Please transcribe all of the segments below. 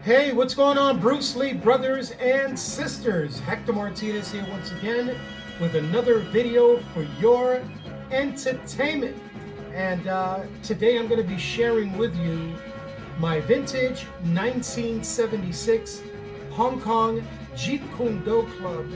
Hey, what's going on, Bruce Lee brothers and sisters? Hector Martinez here once again with another video for your entertainment. And today I'm going to be sharing with you my vintage 1976 Hong Kong Jeet Kune Club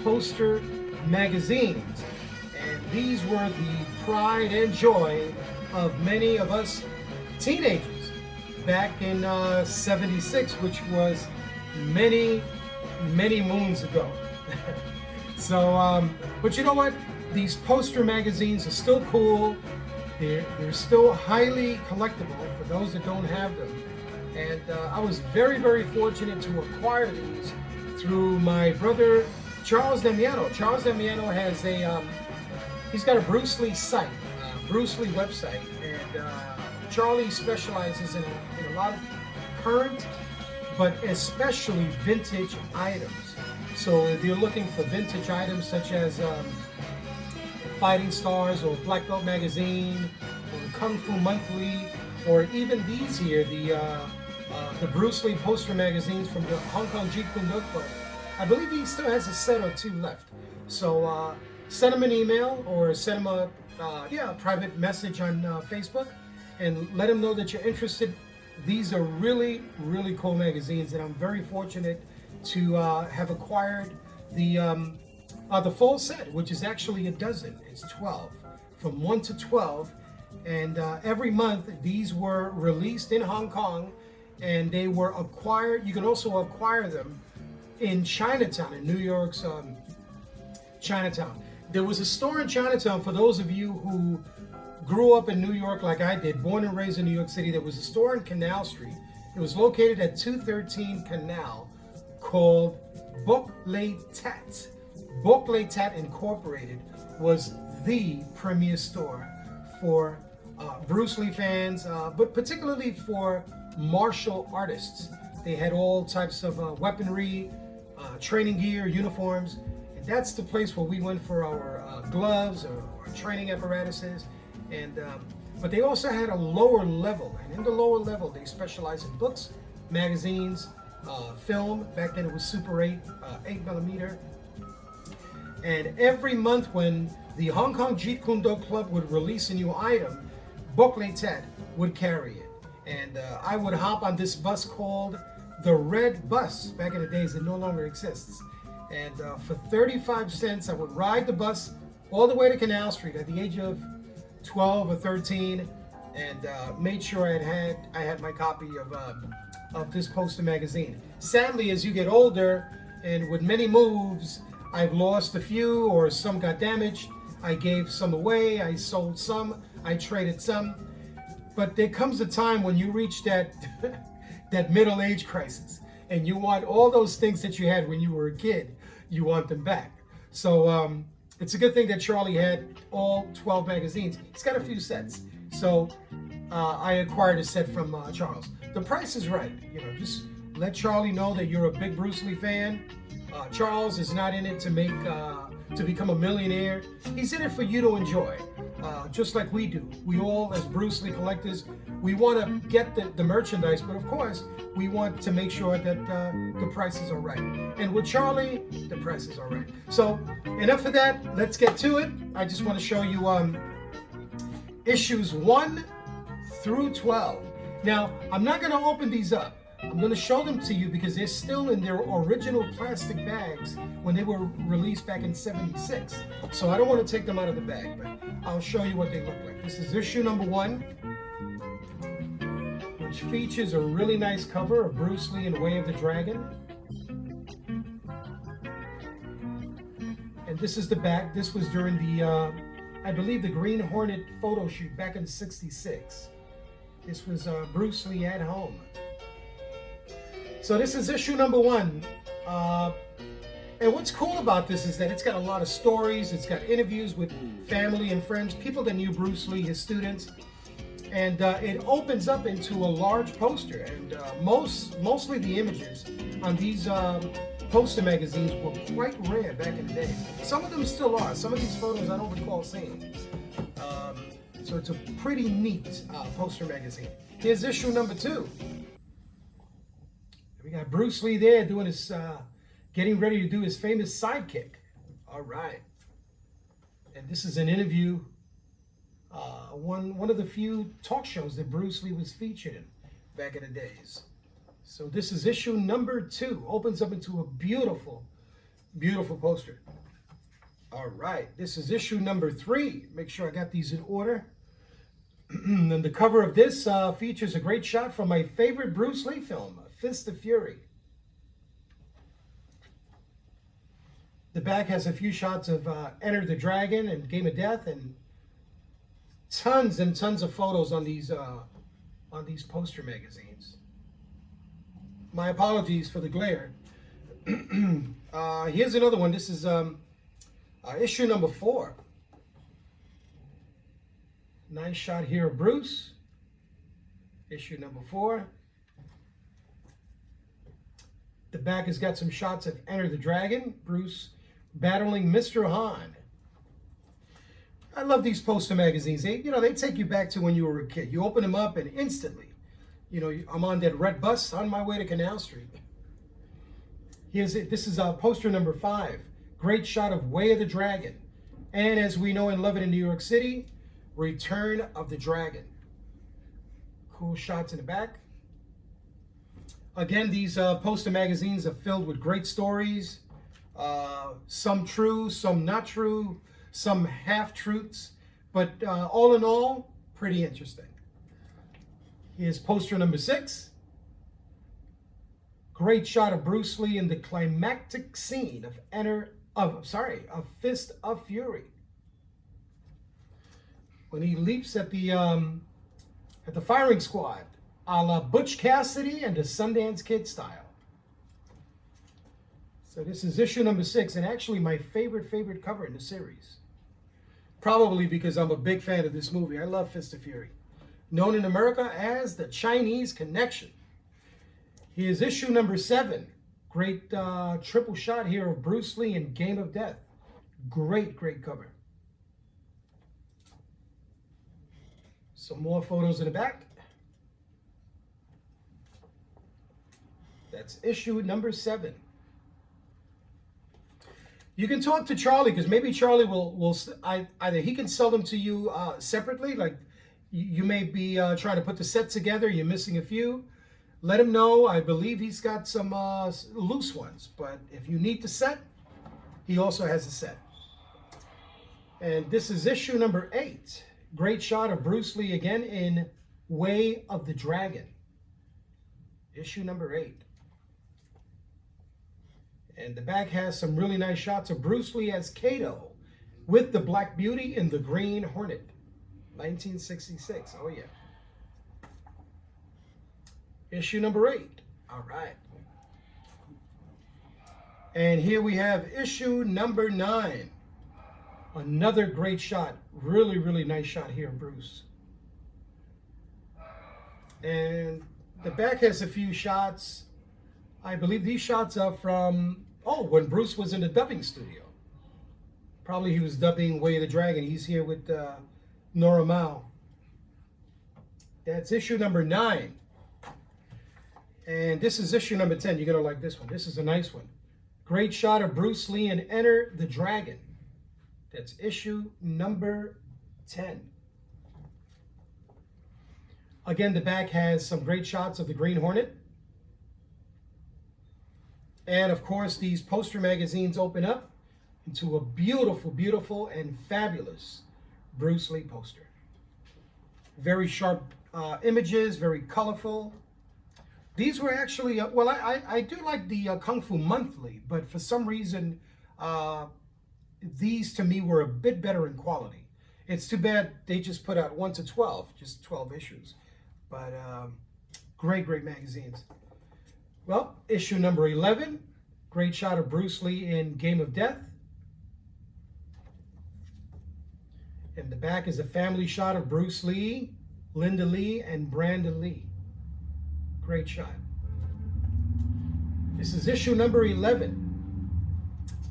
poster magazines. And these were the pride and joy of many of us teenagers back in 76, which was many moons ago. So, but you know what? These poster magazines are still cool. They're still highly collectible for those that don't have them. And I was very fortunate to acquire these through my brother, Charles Damiano. Charles Damiano has he's got a Bruce Lee site, Bruce Lee website, and Charlie specializes in a lot of current, but especially vintage items. So if you're looking for vintage items such as Fighting Stars or Black Belt Magazine or Kung Fu Monthly, or even these here, the Bruce Lee poster magazines from the Hong Kong Jeet Kune Club, I believe he still has a set or two left. So send him an email or send him a private message on Facebook and let him know that you're interested. These are really cool magazines, and I'm very fortunate to have acquired the full set, which is actually a dozen. It's 12, from 1 to 12, and every month these were released in Hong Kong, and they were acquired. You can also acquire them in Chinatown, in New York's Chinatown. There was a store in Chinatown, for those of you who grew up in New York like I did, born and raised in New York City. There was a store in Canal Street. It was located at 213 Canal, called Book Le Tat. Book Le Tat Incorporated was the premier store for Bruce Lee fans, but particularly for martial artists. They had all types of weaponry, training gear, uniforms. And that's the place where we went for our gloves or training apparatuses. And but they also had a lower level, and in the lower level they specialized in books, magazines, film. Back then it was Super 8, 8mm. And every month when the Hong Kong Jeet Kune Club would release a new item, Book Le Tat would carry it. And I would hop on this bus called the Red Bus. Back in the days, it no longer exists. And for 35 cents, I would ride the bus all the way to Canal Street at the age of 12 or 13, and made sure I had my copy of this poster magazine. Sadly, as you get older and with many moves, I've lost a few, or some got damaged. I gave some away, I sold some, I traded some. But there comes a time when you reach that that middle age crisis, and you want all those things that you had when you were a kid, you want them back. So it's a good thing that Charlie had all 12 magazines. He's got a few sets. So I acquired a set from Charles. The price is right. You know, just let Charlie know that you're a big Bruce Lee fan. Charles is not in it to make to become a millionaire. He's in it for you to enjoy, just like we do. We all, as Bruce Lee collectors, we want to get the merchandise, but of course, we want to make sure that the prices are right. And with Charlie, the prices are right. So enough of that. Let's get to it. I just want to show you issues 1 through 12. Now, I'm not going to open these up. I'm going to show them to you because they're still in their original plastic bags when they were released back in 76. So I don't want to take them out of the bag, but I'll show you what they look like. This is issue number 1, which features a really nice cover of Bruce Lee in Way of the Dragon. And this is the back. This was during the, I believe, the Green Hornet photo shoot back in 66. This was Bruce Lee at home. So this is issue number 1. And what's cool about this is that it's got a lot of stories. It's got interviews with family and friends, people that knew Bruce Lee, his students. And it opens up into a large poster. And mostly the images on these poster magazines were quite rare back in the day. Some of them still are. Some of these photos I don't recall seeing. So it's a pretty neat poster magazine. Here's issue number 2. got Bruce Lee there doing his, getting ready to do his famous sidekick. All right. And this is an interview, one of the few talk shows that Bruce Lee was featured in back in the days. So this is issue number 2. Opens up into a beautiful, beautiful poster. All right. This is issue number 3. Make sure I got these in order. And the cover of this features a great shot from my favorite Bruce Lee film, Fist of Fury. The back has a few shots of Enter the Dragon and Game of Death, and tons of photos on these poster magazines. My apologies for the glare. Here's another one. This is issue number 4. Nice shot here of Bruce. Issue number 4. The back has got some shots of Enter the Dragon. Bruce battling Mr. Han. I love these poster magazines. They take you back to when you were a kid. You open them up and instantly, I'm on that red bus on my way to Canal Street. This is poster number 5. Great shot of Way of the Dragon. And as we know and love it in New York City, Return of the Dragon. Cool shots in the back. Again, these poster magazines are filled with great stories. Some true, some not true, some half-truths. But all in all, pretty interesting. Here's poster number 6. Great shot of Bruce Lee in the climactic scene of Fist of Fury. When he leaps at the firing squad, a la Butch Cassidy and the Sundance Kid style. So this is issue number 6, and actually my favorite cover in the series. Probably because I'm a big fan of this movie. I love Fist of Fury. Known in America as The Chinese Connection. Here's issue number 7. Great triple shot here of Bruce Lee in Game of Death. Great cover. Some more photos in the back. That's issue number 7. You can talk to Charlie, because maybe Charlie will either he can sell them to you separately, like you may be trying to put the set together, you're missing a few. Let him know. I believe he's got some loose ones, but if you need the set, he also has a set. And this is issue number 8. Great shot of Bruce Lee again in Way of the Dragon. Issue number 8. And the back has some really nice shots of Bruce Lee as Kato with the Black Beauty and the Green Hornet. 1966. Oh, yeah. Issue number 8. All right. And here we have issue number 9. Another great shot. Really nice shot here, Bruce. And the back has a few shots. I believe these shots are from, when Bruce was in the dubbing studio. Probably he was dubbing Way of the Dragon. He's here with Nora Mao. That's issue number 9. And this is issue number 10. You're going to like this one. This is a nice one. Great shot of Bruce Lee in Enter the Dragon. That's issue number 10. Again, the back has some great shots of the Green Hornet. And of course, these poster magazines open up into a beautiful and fabulous Bruce Lee poster. Very sharp images, very colorful. These were actually, I do like the Kung Fu Monthly, but for some reason, these to me were a bit better in quality. It's too bad they just put out 1 to 12, just 12 issues. But great magazines. Well, issue number 11, great shot of Bruce Lee in Game of Death. And the back is a family shot of Bruce Lee, Linda Lee, and Brandon Lee. Great shot. This is issue number 11.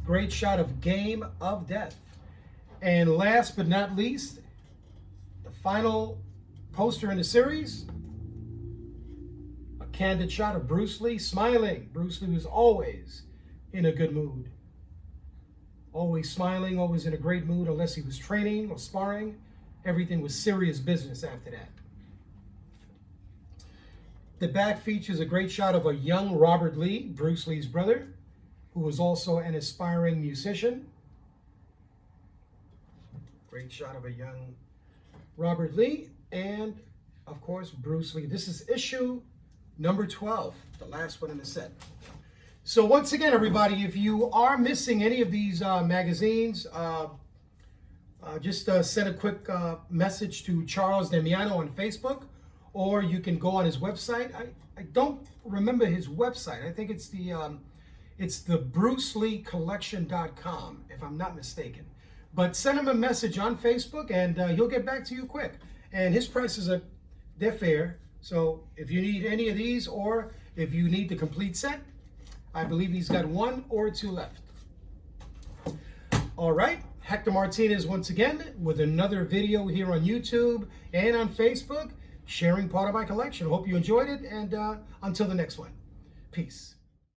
Great shot of Game of Death. And last but not least, the final poster in the series, a candid shot of Bruce Lee smiling. Bruce Lee was always in a good mood. Always smiling, always in a great mood, unless he was training or sparring. Everything was serious business after that. The back features a great shot of a young Robert Lee, Bruce Lee's brother, who was also an aspiring musician. Great shot of a young Robert Lee and, of course, Bruce Lee. This is issue number 12, the last one in the set. So once again, everybody, if you are missing any of these magazines, just send a quick message to Charles Damiano on Facebook, or you can go on his website. I don't remember his website. I think it's the BruceLeeCollection.com, if I'm not mistaken. But send him a message on Facebook, and he'll get back to you quick. And his prices they're fair. So if you need any of these, or if you need the complete set, I believe he's got 1 or 2 left. All right, Hector Martinez once again with another video here on YouTube and on Facebook, sharing part of my collection. Hope you enjoyed it, and until the next one, peace.